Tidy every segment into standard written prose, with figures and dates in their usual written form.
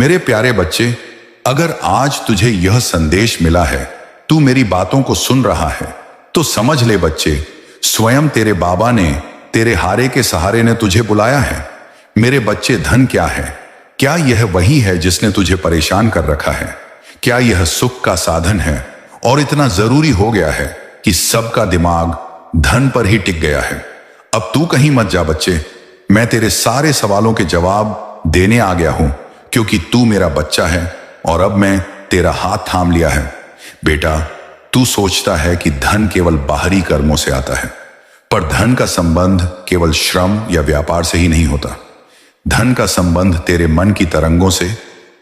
मेरे प्यारे बच्चे, अगर आज तुझे यह संदेश मिला है, तू मेरी बातों को सुन रहा है, तो समझ ले बच्चे, स्वयं तेरे बाबा ने, तेरे हारे के सहारे ने तुझे बुलाया है। मेरे बच्चे, धन क्या है? क्या यह वही है जिसने तुझे परेशान कर रखा है? क्या यह सुख का साधन है और इतना जरूरी हो गया है कि सबका दिमाग धन पर ही टिक गया है? अब तू कहीं मत जा बच्चे, मैं तेरे सारे सवालों के जवाब देने आ गया हूं, क्योंकि तू मेरा बच्चा है और अब मैं तेरा हाथ थाम लिया है। बेटा, तू सोचता है कि धन केवल बाहरी कर्मों से आता है, पर धन का संबंध केवल श्रम या व्यापार से ही नहीं होता। धन का संबंध तेरे मन की तरंगों से,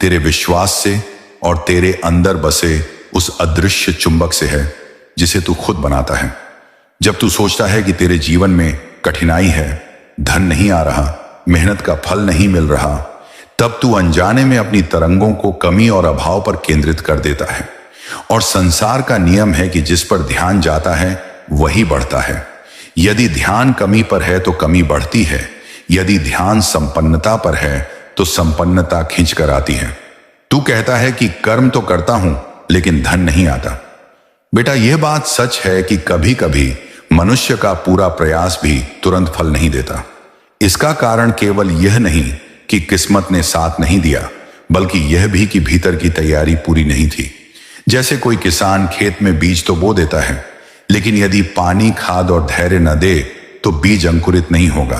तेरे विश्वास से और तेरे अंदर बसे उस अदृश्य चुंबक से है जिसे तू खुद बनाता है। जब तू सोचता है कि तेरे जीवन में कठिनाई है, धन नहीं आ रहा, मेहनत का फल नहीं मिल रहा, तब तू अनजाने में अपनी तरंगों को कमी और अभाव पर केंद्रित कर देता है। और संसार का नियम है कि जिस पर ध्यान जाता है वही बढ़ता है। यदि ध्यान कमी पर है तो कमी बढ़ती है, यदि ध्यान संपन्नता पर है तो संपन्नता खींच कर आती है। तू कहता है कि कर्म तो करता हूं लेकिन धन नहीं आता। बेटा, यह बात सच है कि कभी कभी मनुष्य का पूरा प्रयास भी तुरंत फल नहीं देता। इसका कारण केवल यह नहीं कि किस्मत ने साथ नहीं दिया, बल्कि यह भी कि भीतर की तैयारी पूरी नहीं थी। जैसे कोई किसान खेत में बीज तो बो देता है, लेकिन यदि पानी, खाद और धैर्य न दे तो बीज अंकुरित नहीं होगा।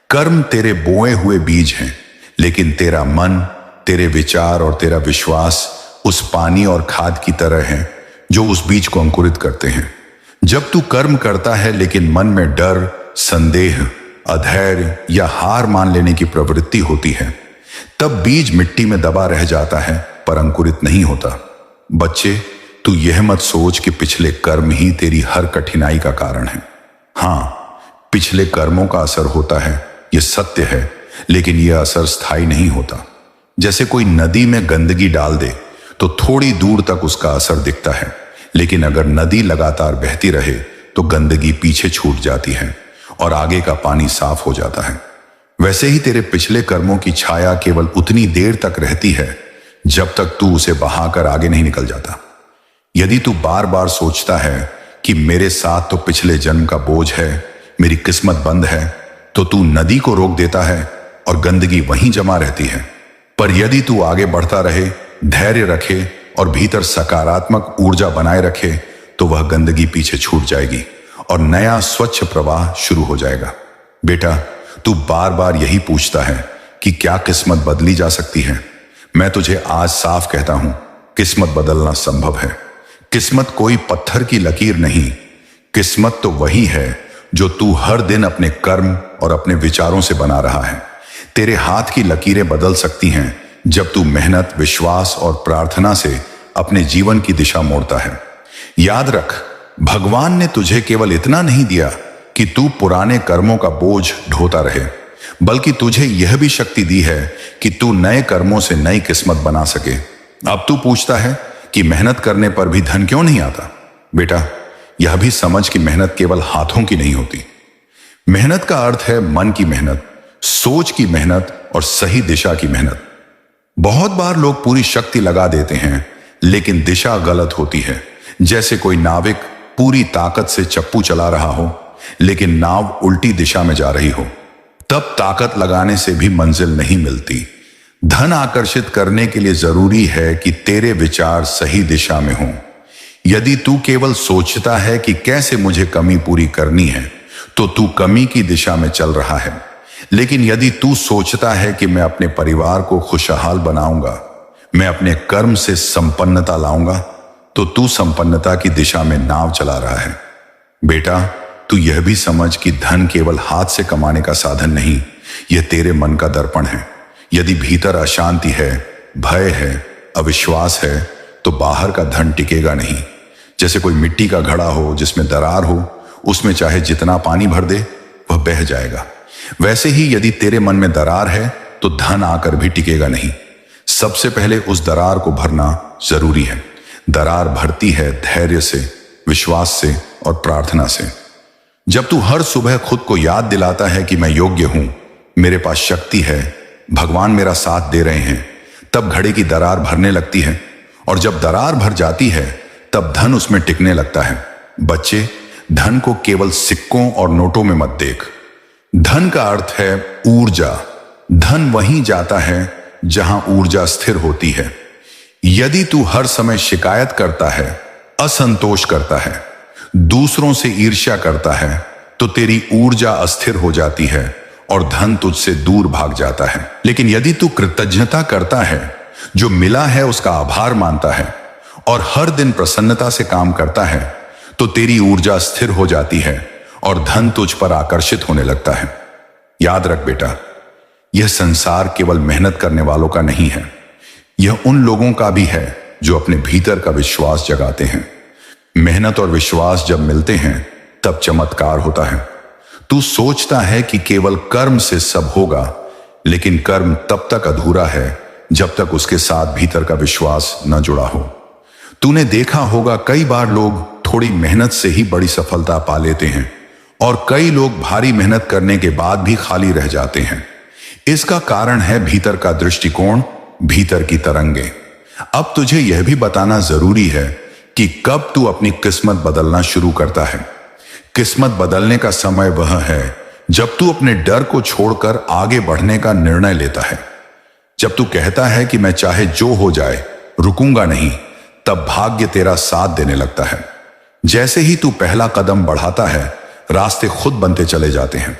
कर्म तेरे बोए हुए बीज हैं, लेकिन तेरा मन, तेरे विचार और तेरा विश्वास उस पानी और खाद की तरह है जो उस बीज को अंकुरित करते हैं। जब तू कर्म करता है लेकिन मन में डर, संदेह, अधैर्य या हार मान लेने की प्रवृत्ति होती है, तब बीज मिट्टी में दबा रह जाता है पर अंकुरित नहीं होता। बच्चे, तू यह मत सोच कि पिछले कर्म ही तेरी हर कठिनाई का कारण है। हाँ, पिछले कर्मों का असर होता है, यह सत्य है, लेकिन यह असर स्थायी नहीं होता। जैसे कोई नदी में गंदगी डाल दे तो थोड़ी दूर तक उसका असर दिखता है, लेकिन अगर नदी लगातार बहती रहे तो गंदगी पीछे छूट जाती है और आगे का पानी साफ हो जाता है। वैसे ही तेरे पिछले कर्मों की छाया केवल उतनी देर तक रहती है जब तक तू उसे बहाकर आगे नहीं निकल जाता। यदि तू बार बार सोचता है कि मेरे साथ तो पिछले जन्म का बोझ है, मेरी किस्मत बंद है, तो तू नदी को रोक देता है और गंदगी वहीं जमा रहती है। पर यदि तू आगे बढ़ता रहे, धैर्य रखे और भीतर सकारात्मक ऊर्जा बनाए रखे, तो वह गंदगी पीछे छूट जाएगी और नया स्वच्छ प्रवाह शुरू हो जाएगा। बेटा, तू बार बार यही पूछता है कि क्या किस्मत बदली जा सकती है। मैं तुझे आज साफ कहता हूं, किस्मत बदलना संभव है। किस्मत कोई पत्थर की लकीर नहीं, किस्मत तो वही है जो तू हर दिन अपने कर्म और अपने विचारों से बना रहा है। तेरे हाथ की लकीरें बदल सकती हैं जब तू मेहनत, विश्वास और प्रार्थना से अपने जीवन की दिशा मोड़ता है। याद रख, भगवान ने तुझे केवल इतना नहीं दिया कि तू पुराने कर्मों का बोझ ढोता रहे, बल्कि तुझे यह भी शक्ति दी है कि तू नए कर्मों से नई किस्मत बना सके। अब तू पूछता है कि मेहनत करने पर भी धन क्यों नहीं आता। बेटा, यह भी समझ कि मेहनत केवल हाथों की नहीं होती। मेहनत का अर्थ है मन की मेहनत, सोच की मेहनत और सही दिशा की मेहनत। बहुत बार लोग पूरी शक्ति लगा देते हैं, लेकिन दिशा गलत होती है। जैसे कोई नाविक पूरी ताकत से चप्पू चला रहा हो, लेकिन नाव उल्टी दिशा में जा रही हो, तब ताकत लगाने से भी मंजिल नहीं मिलती। धन आकर्षित करने के लिए जरूरी है कि तेरे विचार सही दिशा में हों। यदि तू केवल सोचता है कि कैसे मुझे कमी पूरी करनी है, तो तू कमी की दिशा में चल रहा है। लेकिन यदि तू सोचता है कि मैं अपने परिवार को खुशहाल बनाऊंगा, मैं अपने कर्म से संपन्नता लाऊंगा, तो तू संपन्नता की दिशा में नाव चला रहा है। बेटा, तू यह भी समझ कि धन केवल हाथ से कमाने का साधन नहीं, यह तेरे मन का दर्पण है। यदि भीतर अशांति है, भय है, अविश्वास है, तो बाहर का धन टिकेगा नहीं। जैसे कोई मिट्टी का घड़ा हो जिसमें दरार हो, उसमें चाहे जितना पानी भर दे वह बह जाएगा। वैसे ही यदि तेरे मन में दरार है तो धन आकर भी टिकेगा नहीं। सबसे पहले उस दरार को भरना जरूरी है। दरार भरती है धैर्य से, विश्वास से और प्रार्थना से। जब तू हर सुबह खुद को याद दिलाता है कि मैं योग्य हूं, मेरे पास शक्ति है, भगवान मेरा साथ दे रहे हैं, तब घड़े की दरार भरने लगती है, और जब दरार भर जाती है तब धन उसमें टिकने लगता है। बच्चे, धन को केवल सिक्कों और नोटों में मत देख। धन का अर्थ है ऊर्जा। धन वहीं जाता है जहां ऊर्जा स्थिर होती है। यदि तू हर समय शिकायत करता है, असंतोष करता है, दूसरों से ईर्ष्या करता है, तो तेरी ऊर्जा अस्थिर हो जाती है और धन तुझसे दूर भाग जाता है। लेकिन यदि तू कृतज्ञता करता है, जो मिला है उसका आभार मानता है और हर दिन प्रसन्नता से काम करता है, तो तेरी ऊर्जा स्थिर हो जाती है और धन तुझ पर आकर्षित होने लगता है। याद रख बेटा, यह संसार केवल मेहनत करने वालों का नहीं है, यह उन लोगों का भी है जो अपने भीतर का विश्वास जगाते हैं। मेहनत और विश्वास जब मिलते हैं तब चमत्कार होता है। तू सोचता है कि केवल कर्म से सब होगा, लेकिन कर्म तब तक अधूरा है जब तक उसके साथ भीतर का विश्वास न जुड़ा हो। तूने देखा होगा कई बार लोग थोड़ी मेहनत से ही बड़ी सफलता पा लेते हैं और कई लोग भारी मेहनत करने के बाद भी खाली रह जाते हैं। इसका कारण है भीतर का दृष्टिकोण, भीतर की तरंगे। अब तुझे यह भी बताना जरूरी है कि कब तू अपनी किस्मत बदलना शुरू करता है। किस्मत बदलने का समय वह है जब तू अपने डर को छोड़कर आगे बढ़ने का निर्णय लेता है। जब तू कहता है कि मैं चाहे जो हो जाए रुकूंगा नहीं, तब भाग्य तेरा साथ देने लगता है। जैसे ही तू पहला कदम बढ़ाता है, रास्ते खुद बनते चले जाते हैं।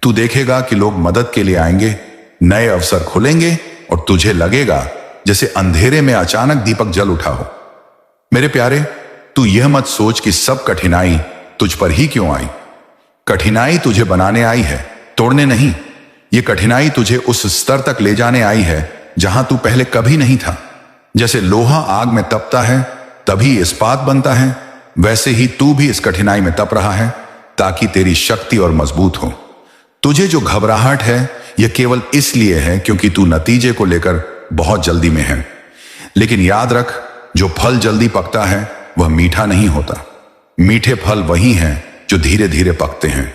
तू देखेगा कि लोग मदद के लिए आएंगे, नए अवसर खुलेंगे और तुझे लगेगा जैसे अंधेरे में अचानक दीपक जल उठा हो। मेरे प्यारे, तू यह मत सोच कि सब कठिनाई तुझ पर ही क्यों आई। कठिनाई तुझे बनाने आई है, तोड़ने नहीं। यह कठिनाई तुझे उस स्तर तक ले जाने आई है जहां तू पहले कभी नहीं था। जैसे लोहा आग में तपता है तभी इस्पात बनता है, वैसे ही तू भी इस कठिनाई में तप रहा है ताकि तेरी शक्ति और मजबूत हो। तुझे जो घबराहट है यह केवल इसलिए है क्योंकि तू नतीजे को लेकर बहुत जल्दी में है। लेकिन याद रख, जो फल जल्दी पकता है वह मीठा नहीं होता। मीठे फल वही हैं जो धीरे धीरे पकते हैं।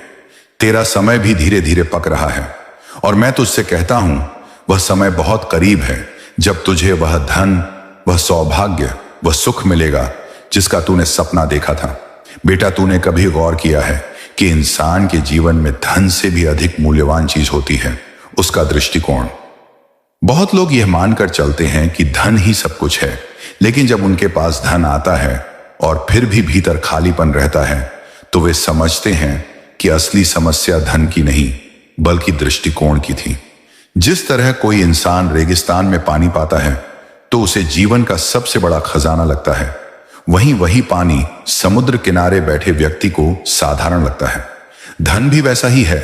तेरा समय भी धीरे धीरे पक रहा है और मैं तुझसे कहता हूं, वह समय बहुत करीब है जब तुझे वह धन, वह सौभाग्य, वह सुख मिलेगा जिसका तूने सपना देखा था। बेटा, तूने कभी गौर किया है कि इंसान के जीवन में धन से भी अधिक मूल्यवान चीज होती है उसका दृष्टिकोण। बहुत लोग यह मानकर चलते हैं कि धन ही सब कुछ है, लेकिन जब उनके पास धन आता है और फिर भी भीतर खालीपन रहता है, तो वे समझते हैं कि असली समस्या धन की नहीं बल्कि दृष्टिकोण की थी। जिस तरह कोई इंसान रेगिस्तान में पानी पाता है तो उसे जीवन का सबसे बड़ा खजाना लगता है, वहीं वही पानी समुद्र किनारे बैठे व्यक्ति को साधारण लगता है। धन भी वैसा ही है,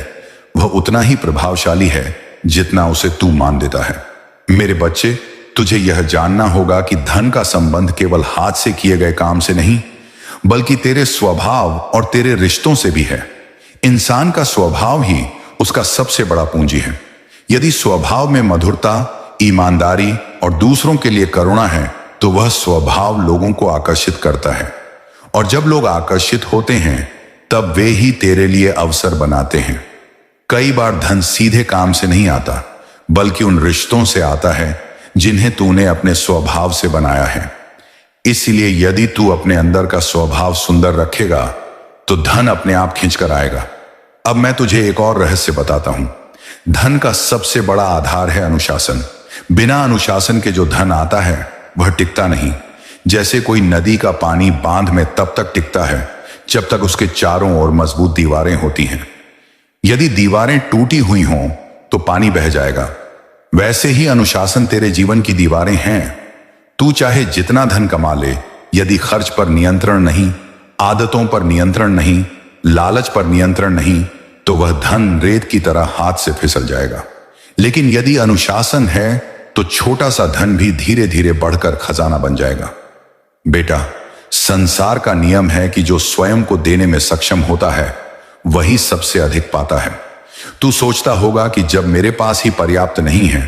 वह उतना ही प्रभावशाली है जितना उसे तू मान देता है। मेरे बच्चे, तुझे यह जानना होगा कि धन का संबंध केवल हाथ से किए गए काम से नहीं बल्कि तेरे स्वभाव और तेरे रिश्तों से भी है। इंसान का स्वभाव ही उसका सबसे बड़ा पूंजी है। यदि स्वभाव में मधुरता, ईमानदारी और दूसरों के लिए करुणा है तो वह स्वभाव लोगों को आकर्षित करता है, और जब लोग आकर्षित होते हैं तब वे ही तेरे लिए अवसर बनाते हैं। कई बार धन सीधे काम से नहीं आता बल्कि उन रिश्तों से आता है जिन्हें तूने अपने स्वभाव से बनाया है। इसलिए यदि तू अपने अंदर का स्वभाव सुंदर रखेगा तो धन अपने आप खींचकर आएगा। अब मैं तुझे एक और रहस्य बताता हूं। धन का सबसे बड़ा आधार है अनुशासन। बिना अनुशासन के जो धन आता है वह टिकता नहीं। जैसे कोई नदी का पानी बांध में तब तक टिकता है जब तक उसके चारों ओर मजबूत दीवारें होती हैं। यदि दीवारें टूटी हुई हों तो पानी बह जाएगा। वैसे ही अनुशासन तेरे जीवन की दीवारें हैं। तू चाहे जितना धन कमा ले, यदि खर्च पर नियंत्रण नहीं, आदतों पर नियंत्रण नहीं, लालच पर नियंत्रण नहीं, तो वह धन रेत की तरह हाथ से फिसल जाएगा। लेकिन यदि अनुशासन है तो छोटा सा धन भी धीरे धीरे बढ़कर खजाना बन जाएगा। बेटा, संसार का नियम है कि जो स्वयं को देने में सक्षम होता है वही सबसे अधिक पाता है। तू सोचता होगा कि जब मेरे पास ही पर्याप्त नहीं है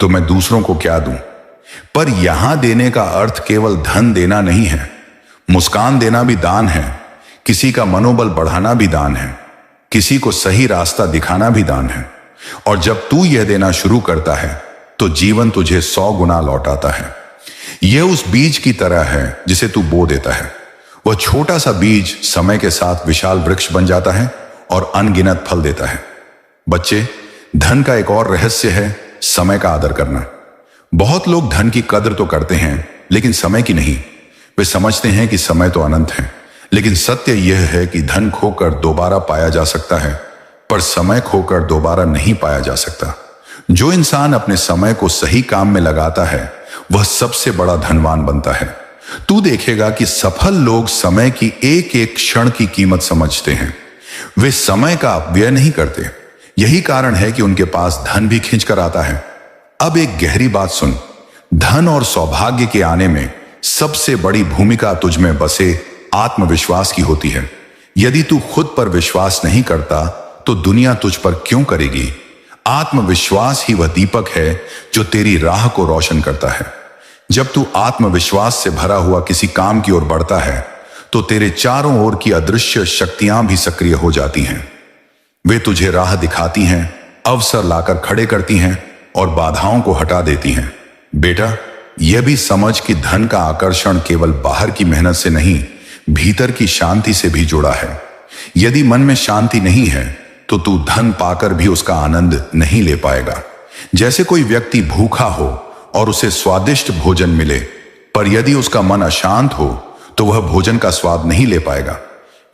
तो मैं दूसरों को क्या दूं? पर यहां देने का अर्थ केवल धन देना नहीं है। मुस्कान देना भी दान है, किसी का मनोबल बढ़ाना भी दान है, किसी को सही रास्ता दिखाना भी दान है। और जब तू यह देना शुरू करता है तो जीवन तुझे 100 गुना लौटाता है। यह उस बीज की तरह है जिसे तू बो देता है। वह छोटा सा बीज समय के साथ विशाल वृक्ष बन जाता है और अनगिनत फल देता है। बच्चे, धन का एक और रहस्य है समय का आदर करना। बहुत लोग धन की कदर तो करते हैं लेकिन समय की नहीं। वे समझते हैं कि समय तो अनंत है, लेकिन सत्य यह है कि धन खोकर दोबारा पाया जा सकता है, पर समय खोकर दोबारा नहीं पाया जा सकता। जो इंसान अपने समय को सही काम में लगाता है वह सबसे बड़ा धनवान बनता है। तू देखेगा कि सफल लोग समय की एक एक क्षण की कीमत समझते हैं। वे समय का अपव्यय नहीं करते। यही कारण है कि उनके पास धन भी खींच कर आता है। अब एक गहरी बात सुन, धन और सौभाग्य के आने में सबसे बड़ी भूमिका तुझ में बसे आत्मविश्वास की होती है। यदि तू खुद पर विश्वास नहीं करता तो दुनिया तुझ पर क्यों करेगी? आत्मविश्वास ही वह दीपक है जो तेरी राह को रोशन करता है। जब तू आत्मविश्वास से भरा हुआ किसी काम की ओर बढ़ता है तो तेरे चारों ओर की अदृश्य शक्तियां भी सक्रिय हो जाती हैं। वे तुझे राह दिखाती हैं, अवसर लाकर खड़े करती हैं और बाधाओं को हटा देती हैं। बेटा, यह भी समझ कि धन का आकर्षण केवल बाहर की मेहनत से नहीं, भीतर की शांति से भी जुड़ा है। यदि मन में शांति नहीं है तो तू धन पाकर भी उसका आनंद नहीं ले पाएगा। जैसे कोई व्यक्ति भूखा हो और उसे स्वादिष्ट भोजन मिले, पर यदि उसका मन अशांत हो तो वह भोजन का स्वाद नहीं ले पाएगा।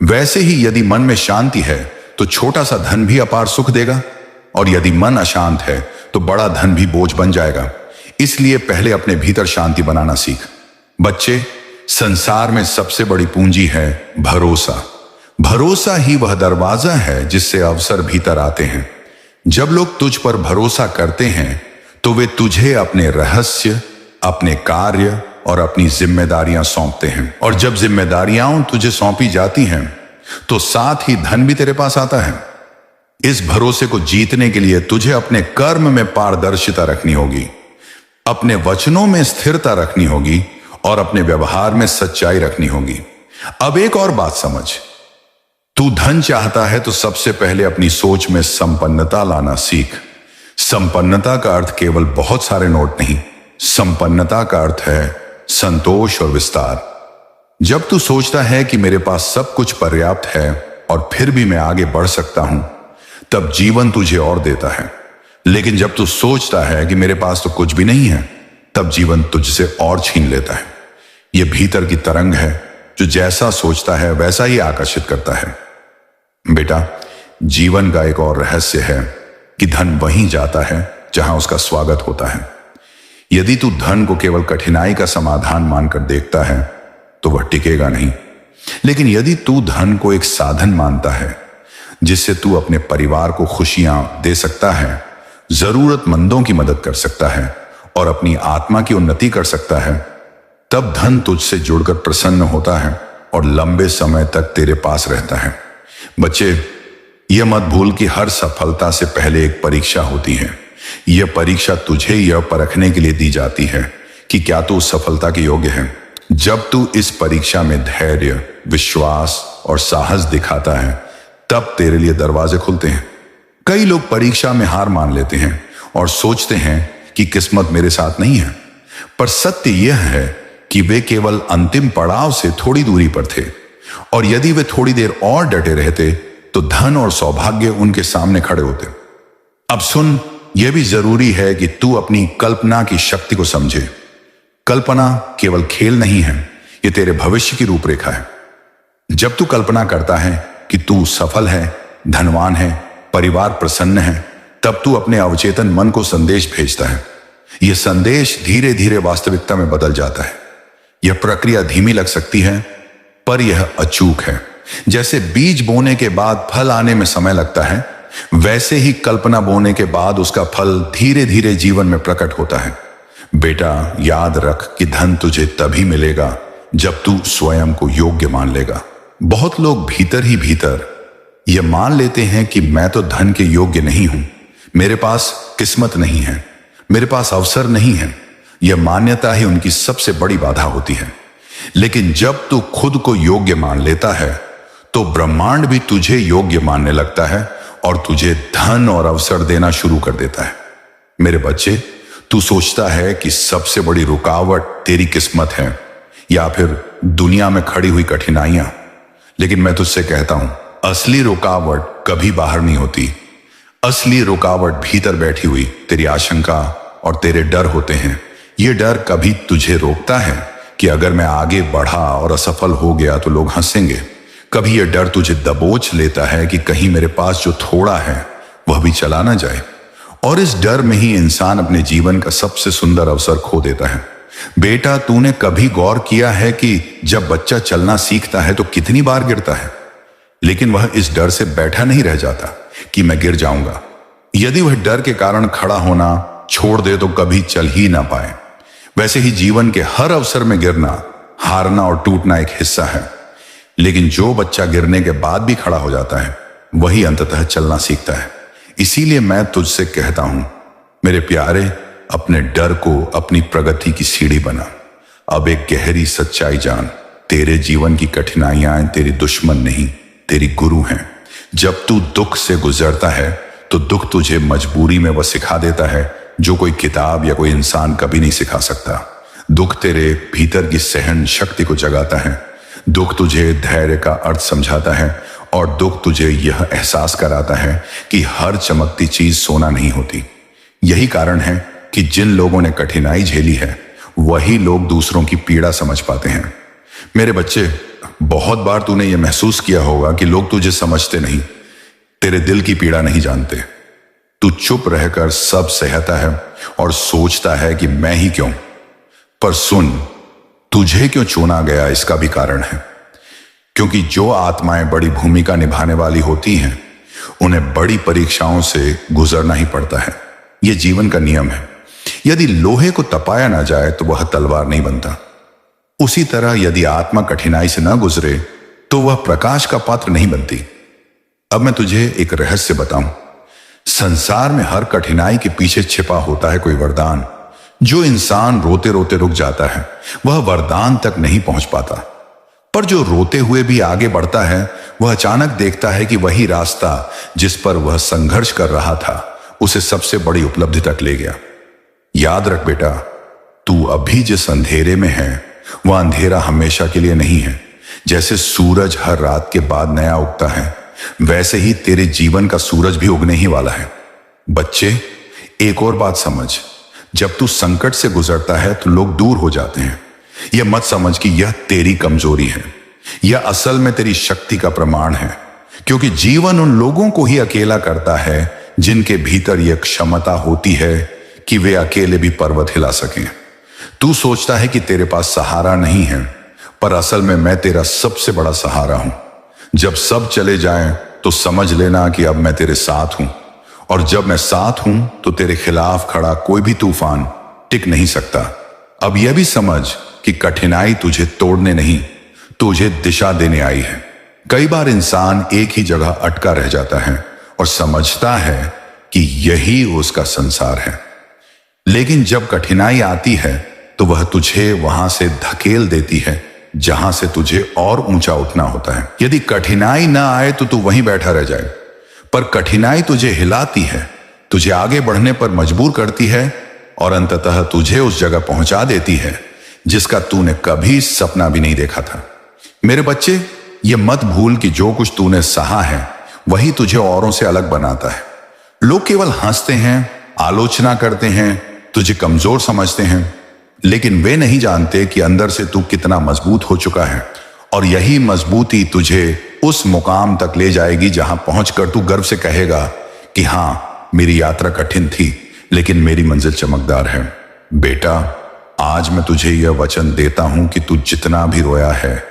वैसे ही यदि मन में शांति है तो छोटा सा धन भी अपार सुख देगा, और यदि मन अशांत है तो बड़ा धन भी बोझ बन जाएगा। इसलिए पहले अपने भीतर शांति बनाना सीख। बच्चे, संसार में सबसे बड़ी पूंजी है भरोसा। भरोसा ही वह दरवाजा है जिससे अवसर भीतर आते हैं। जब लोग तुझ पर भरोसा करते हैं तो वे तुझे अपने रहस्य, अपने कार्य और अपनी जिम्मेदारियां सौंपते हैं। और जब जिम्मेदारियां तुझे सौंपी जाती हैं तो साथ ही धन भी तेरे पास आता है। इस भरोसे को जीतने के लिए तुझे अपने कर्म में पारदर्शिता रखनी होगी, अपने वचनों में स्थिरता रखनी होगी और अपने व्यवहार में सच्चाई रखनी होगी। अब एक और बात समझ, तू धन चाहता है तो सबसे पहले अपनी सोच में संपन्नता लाना सीख। संपन्नता का अर्थ केवल बहुत सारे नोट नहीं, संपन्नता का अर्थ है संतोष और विस्तार। जब तू सोचता है कि मेरे पास सब कुछ पर्याप्त है और फिर भी मैं आगे बढ़ सकता हूं, तब जीवन तुझे और देता है। लेकिन जब तू सोचता है कि मेरे पास तो कुछ भी नहीं है, तब जीवन तुझसे और छीन लेता है। यह भीतर की तरंग है जो जैसा सोचता है वैसा ही आकर्षित करता है। बेटा, जीवन का एक और रहस्य है कि धन वहीं जाता है जहां उसका स्वागत होता है। यदि तू धन को केवल कठिनाई का समाधान मानकर देखता है तो वह टिकेगा नहीं। लेकिन यदि तू धन को एक साधन मानता है जिससे तू अपने परिवार को खुशियां दे सकता है, जरूरतमंदों की मदद कर सकता है और अपनी आत्मा की उन्नति कर सकता है, तब धन तुझसे जुड़कर प्रसन्न होता है और लंबे समय तक तेरे पास रहता है। बच्चे, यह मत भूल कि हर सफलता से पहले एक परीक्षा होती है। यह परीक्षा तुझे यह परखने के लिए दी जाती है कि क्या तू उस सफलता के योग्य है। जब तू इस परीक्षा में धैर्य, विश्वास और साहस दिखाता है, तब तेरे लिए दरवाजे खुलते हैं। कई लोग परीक्षा में हार मान लेते हैं और सोचते हैं कि किस्मत मेरे साथ नहीं है, पर सत्य यह है कि वे केवल अंतिम पड़ाव से थोड़ी दूरी पर थे, और यदि वे थोड़ी देर और डटे रहते तो धन और सौभाग्य उनके सामने खड़े होते। अब सुन, यह भी जरूरी है कि तू अपनी कल्पना की शक्ति को समझे। कल्पना केवल खेल नहीं है, यह तेरे भविष्य की रूपरेखा है। जब तू कल्पना करता है कि तू सफल है, धनवान है, परिवार प्रसन्न है, तब तू अपने अवचेतन मन को संदेश भेजता है। यह संदेश धीरे धीरे वास्तविकता में बदल जाता है। यह प्रक्रिया धीमी लग सकती है, पर यह अचूक है। जैसे बीज बोने के बाद फल आने में समय लगता है, वैसे ही कल्पना बोने के बाद उसका फल धीरे धीरे जीवन में प्रकट होता है। बेटा, याद रख कि धन तुझे तभी मिलेगा जब तू स्वयं को योग्य मान लेगा। बहुत लोग भीतर ही भीतर यह मान लेते हैं कि मैं तो धन के योग्य नहीं हूं, मेरे पास किस्मत नहीं है, मेरे पास अवसर नहीं है। यह मान्यता ही उनकी सबसे बड़ी बाधा होती है। लेकिन जब तू खुद को योग्य मान लेता है तो ब्रह्मांड भी तुझे योग्य मानने लगता है और तुझे धन और अवसर देना शुरू कर देता है। मेरे बच्चे, तू सोचता है कि सबसे बड़ी रुकावट तेरी किस्मत है या फिर दुनिया में खड़ी हुई कठिनाइयां। लेकिन मैं तुझसे कहता हूं, असली रुकावट कभी बाहर नहीं होती। असली रुकावट भीतर बैठी हुई तेरी आशंका और तेरे डर होते हैं। ये डर कभी तुझे रोकता है कि अगर मैं आगे बढ़ा और असफल हो गया तो लोग हंसेंगे। कभी यह डर तुझे दबोच लेता है कि कहीं मेरे पास जो थोड़ा है वह भी चला ना जाए। और इस डर में ही इंसान अपने जीवन का सबसे सुंदर अवसर खो देता है। बेटा, तूने कभी गौर किया है कि जब बच्चा चलना सीखता है तो कितनी बार गिरता है, लेकिन वह इस डर से बैठा नहीं रह जाता कि मैं गिर जाऊंगा। यदि वह डर के कारण खड़ा होना छोड़ दे तो कभी चल ही ना पाए। वैसे ही जीवन के हर अवसर में गिरना, हारना और टूटना एक हिस्सा है। लेकिन जो बच्चा गिरने के बाद भी खड़ा हो जाता है वही अंततः चलना सीखता है। इसीलिए मैं तुझसे कहता हूं, मेरे प्यारे, अपने डर को अपनी प्रगति की सीढ़ी बना। अब एक गहरी सच्चाई जान, तेरे जीवन की कठिनाइयां तेरी दुश्मन नहीं, तेरी गुरु हैं। जब तू दुख से गुजरता है तो दुख तुझे मजबूरी में वह सिखा देता है जो कोई किताब या कोई इंसान कभी नहीं सिखा सकता। दुख तेरे भीतर की सहन शक्ति को जगाता है। दुख तुझे धैर्य का अर्थ समझाता है और दुख तुझे यह एहसास कराता है कि हर चमकती चीज सोना नहीं होती। यही कारण है कि जिन लोगों ने कठिनाई झेली है वही लोग दूसरों की पीड़ा समझ पाते हैं। मेरे बच्चे, बहुत बार तूने यह महसूस किया होगा कि लोग तुझे समझते नहीं, तेरे दिल की पीड़ा नहीं जानते। तू चुप रहकर सब सहता है और सोचता है कि मैं ही क्यों। पर सुन, तुझे क्यों चुना गया इसका भी कारण है। क्योंकि जो आत्माएं बड़ी भूमिका निभाने वाली होती हैं उन्हें बड़ी परीक्षाओं से गुजरना ही पड़ता है। यह जीवन का नियम है। यदि लोहे को तपाया ना जाए तो वह तलवार नहीं बनता। उसी तरह यदि आत्मा कठिनाई से न गुजरे तो वह प्रकाश का पात्र नहीं बनती। अब मैं तुझे एक रहस्य बताऊं। संसार में हर कठिनाई के पीछे छिपा होता है कोई वरदान। जो इंसान रोते रोते रुक जाता है वह वरदान तक नहीं पहुंच पाता, पर जो रोते हुए भी आगे बढ़ता है वह अचानक देखता है कि वही रास्ता जिस पर वह संघर्ष कर रहा था उसे सबसे बड़ी उपलब्धि तक ले गया। याद रख बेटा, तू अभी जिस अंधेरे में है वह अंधेरा हमेशा के लिए नहीं है। जैसे सूरज हर रात के बाद नया उगता है, वैसे ही तेरे जीवन का सूरज भी उगने ही वाला है। बच्चे, एक और बात समझ, जब तू संकट से गुजरता है तो लोग दूर हो जाते हैं। यह मत समझ कि यह तेरी कमजोरी है। यह असल में तेरी शक्ति का प्रमाण है, क्योंकि जीवन उन लोगों को ही अकेला करता है जिनके भीतर यह क्षमता होती है कि वे अकेले भी पर्वत हिला सकें। तू सोचता है कि तेरे पास सहारा नहीं है, पर असल में मैं तेरा सबसे बड़ा सहारा हूं। जब सब चले जाएं तो समझ लेना कि अब मैं तेरे साथ हूं, और जब मैं साथ हूं तो तेरे खिलाफ खड़ा कोई भी तूफान टिक नहीं सकता। अब यह भी समझ कि कठिनाई तुझे तोड़ने नहीं, तुझे दिशा देने आई है। कई बार इंसान एक ही जगह अटका रह जाता है और समझता है कि यही उसका संसार है, लेकिन जब कठिनाई आती है तो वह तुझे वहां से धकेल देती है जहां से तुझे और ऊंचा उठना होता है। यदि कठिनाई ना आए तो तू वहीं बैठा रह जाए, पर कठिनाई तुझे हिलाती है, तुझे आगे बढ़ने पर मजबूर करती है और अंततः तुझे उस जगह पहुंचा देती है जिसका तूने कभी सपना भी नहीं देखा था। मेरे बच्चे, ये मत भूल कि जो कुछ तूने सहा है वही तुझे औरों से अलग बनाता है। लोग केवल हंसते हैं, आलोचना करते हैं, तुझे कमजोर समझते हैं, लेकिन वे नहीं जानते कि अंदर से तू कितना मजबूत हो चुका है। और यही मजबूती तुझे उस मुकाम तक ले जाएगी जहां पहुंचकर तू गर्व से कहेगा कि हां, मेरी यात्रा कठिन थी लेकिन मेरी मंजिल चमकदार है। बेटा, आज मैं तुझे यह वचन देता हूं कि तू जितना भी रोया है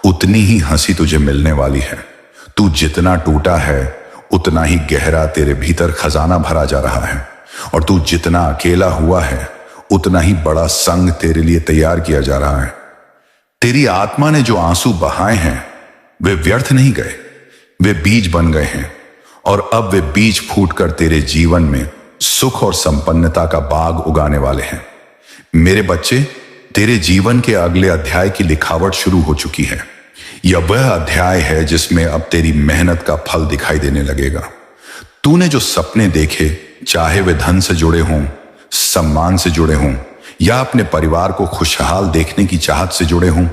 उतनी ही हंसी तुझे मिलने वाली है। तू जितना टूटा है उतना ही गहरा तेरे भीतर खजाना भरा जा रहा है, और तू जितना अकेला हुआ है उतना ही बड़ा संग तेरे लिए तैयार किया जा रहा है। तेरी आत्मा ने जो आंसू बहाए हैं वे व्यर्थ नहीं गए, वे बीज बन गए हैं, और अब वे बीज फूटकर तेरे जीवन में सुख और संपन्नता का बाग उगाने वाले हैं। मेरे बच्चे, तेरे जीवन के अगले अध्याय की लिखावट शुरू हो चुकी है। यह वह अध्याय है जिसमें अब तेरी मेहनत का फल दिखाई देने लगेगा। तूने जो सपने देखे, चाहे वे धन से जुड़े हों, सम्मान से जुड़े हों या अपने परिवार को खुशहाल देखने की चाहत से जुड़े हों,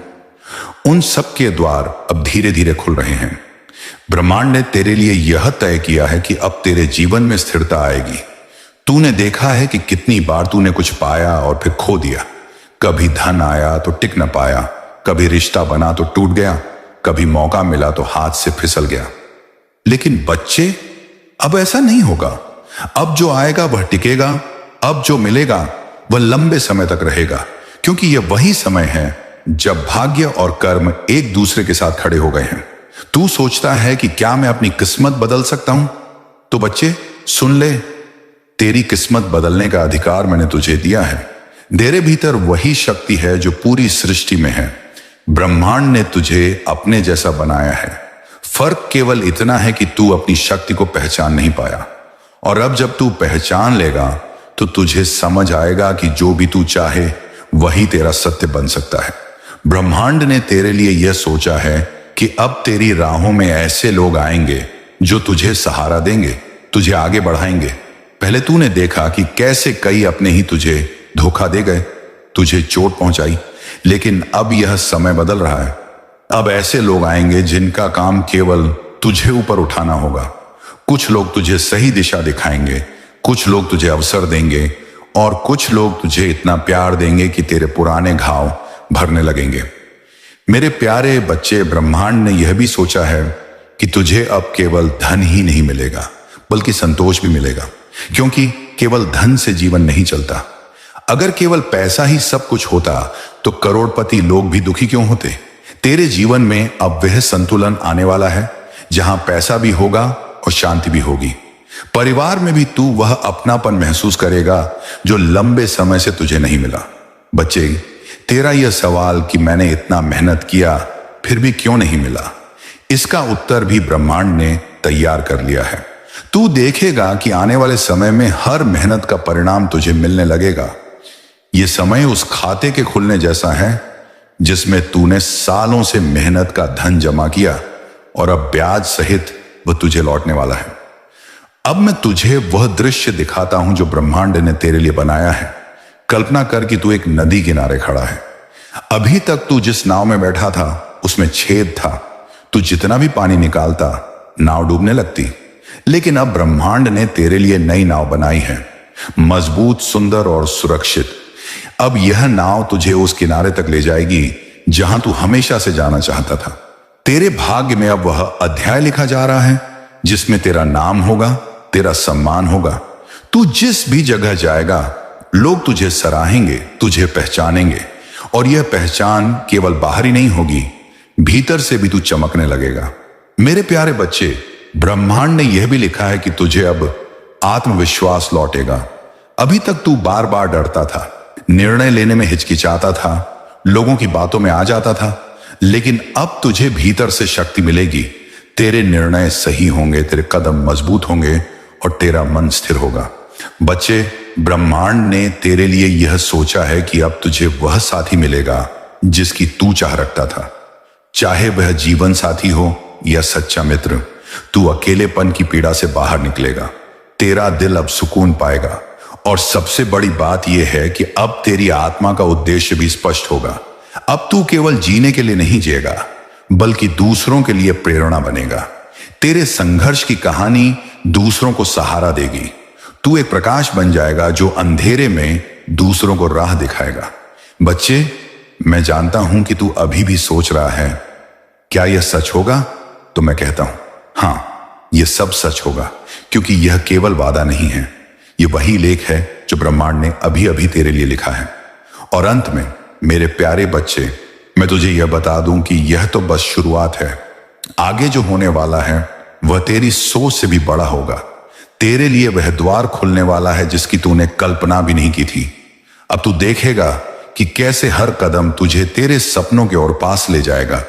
उन सब के द्वार अब धीरे धीरे खुल रहे हैं। ब्रह्मांड ने तेरे लिए यह तय किया है कि अब तेरे जीवन में स्थिरता आएगी। तूने देखा है कि कितनी बार तूने कुछ पाया और फिर खो दिया। कभी धन आया तो टिक न पाया, कभी रिश्ता बना तो टूट गया, कभी मौका मिला तो हाथ से फिसल गया। लेकिन बच्चे, अब ऐसा नहीं होगा। अब जो आएगा वह टिकेगा, अब जो मिलेगा वह लंबे समय तक रहेगा, क्योंकि यह वही समय है जब भाग्य और कर्म एक दूसरे के साथ खड़े हो गए हैं। तू सोचता है कि क्या मैं अपनी किस्मत बदल सकता हूं? तो बच्चे सुन ले, तेरी किस्मत बदलने का अधिकार मैंने तुझे दिया है। तेरे भीतर वही शक्ति है जो पूरी सृष्टि में है। ब्रह्मांड ने तुझे अपने जैसा बनाया है। फर्क केवल इतना है कि तू अपनी शक्ति को पहचान नहीं पाया, और अब जब तू पहचान लेगा तो तुझे समझ आएगा कि जो भी तू चाहे वही तेरा सत्य बन सकता है। ब्रह्मांड ने तेरे लिए यह सोचा है कि अब तेरी राहों में ऐसे लोग आएंगे जो तुझे सहारा देंगे, तुझे आगे बढ़ाएंगे। पहले तूने देखा कि कैसे कई अपने ही तुझे धोखा दे गए, तुझे चोट पहुंचाई, लेकिन अब यह समय बदल रहा है। अब ऐसे लोग आएंगे जिनका काम केवल तुझे ऊपर उठाना होगा। कुछ लोग तुझे सही दिशा दिखाएंगे, कुछ लोग तुझे अवसर देंगे, और कुछ लोग तुझे इतना प्यार देंगे कि तेरे पुराने घाव भरने लगेंगे। मेरे प्यारे बच्चे, ब्रह्मांड ने यह भी सोचा है कि तुझे अब केवल धन ही नहीं मिलेगा बल्कि संतोष भी मिलेगा, क्योंकि केवल धन से जीवन नहीं चलता। अगर केवल पैसा ही सब कुछ होता तो करोड़पति लोग भी दुखी क्यों होते? तेरे जीवन में अब वह संतुलन आने वाला है जहां पैसा भी होगा और शांति भी होगी। परिवार में भी तू वह अपनापन महसूस करेगा जो लंबे समय से तुझे नहीं मिला। बच्चे, तेरा यह सवाल कि मैंने इतना मेहनत किया फिर भी क्यों नहीं मिला, इसका उत्तर भी ब्रह्मांड ने तैयार कर लिया है। तू देखेगा कि आने वाले समय में हर मेहनत का परिणाम तुझे मिलने लगेगा। यह समय उस खाते के खुलने जैसा है जिसमें तूने सालों से मेहनत का धन जमा किया और अब ब्याज सहित वह तुझे लौटने वाला है। अब मैं तुझे वह दृश्य दिखाता हूं जो ब्रह्मांड ने तेरे लिए बनाया है। कल्पना कर कि तू एक नदी किनारे खड़ा है। अभी तक तू जिस नाव में बैठा था उसमें छेद था। तू जितना भी पानी निकालता नाव डूबने लगती, लेकिन अब ब्रह्मांड ने तेरे लिए नई नाव बनाई है, मजबूत, सुंदर और सुरक्षित। अब यह नाव तुझे उस किनारे तक ले जाएगी जहां तू हमेशा से जाना चाहता था। तेरे भाग्य में अब वह अध्याय लिखा जा रहा है जिसमें तेरा नाम होगा, तेरा सम्मान होगा। तू जिस भी जगह जाएगा लोग तुझे सराहेंगे, तुझे पहचानेंगे, और यह पहचान केवल बाहर ही नहीं होगी, भीतर से भी तू चमकने लगेगा। मेरे प्यारे बच्चे, ब्रह्मांड ने यह भी लिखा है कि तुझे अब आत्मविश्वास लौटेगा। अभी तक तू बार बार डरता था, निर्णय लेने में हिचकिचाता था, लोगों की बातों में आ जाता था, लेकिन अब तुझे भीतर से शक्ति मिलेगी। तेरे निर्णय सही होंगे, तेरे कदम मजबूत होंगे और तेरा मन स्थिर होगा। बच्चे, ब्रह्मांड ने तेरे लिए यह सोचा है कि अब तुझे वह साथी मिलेगा जिसकी तू चाह रखता था। चाहे वह जीवन साथी हो या सच्चा मित्र, तू अकेलेपन की पीड़ा से बाहर निकलेगा। तेरा दिल अब सुकून पाएगा, और सबसे बड़ी बात यह है कि अब तेरी आत्मा का उद्देश्य भी स्पष्ट होगा। अब तू केवल जीने के लिए नहीं जिएगा बल्कि दूसरों के लिए प्रेरणा बनेगा। तेरे संघर्ष की कहानी दूसरों को सहारा देगी। तू एक प्रकाश बन जाएगा जो अंधेरे में दूसरों को राह दिखाएगा। बच्चे, मैं जानता हूं कि तू अभी भी सोच रहा है, क्या यह सच होगा? तो मैं कहता हूं, हां, यह सब सच होगा, क्योंकि यह केवल वादा नहीं है, यह वही लेख है जो ब्रह्मांड ने अभी अभी तेरे लिए लिखा है। और अंत में मेरे प्यारे बच्चे, मैं तुझे यह बता दूं कि यह तो बस शुरुआत है। आगे जो होने वाला है वह तेरी सोच से भी बड़ा होगा। तेरे लिए वह द्वार खुलने वाला है जिसकी तूने कल्पना भी नहीं की थी। अब तू देखेगा कि कैसे हर कदम तुझे तेरे सपनों के ओर पास ले जाएगा।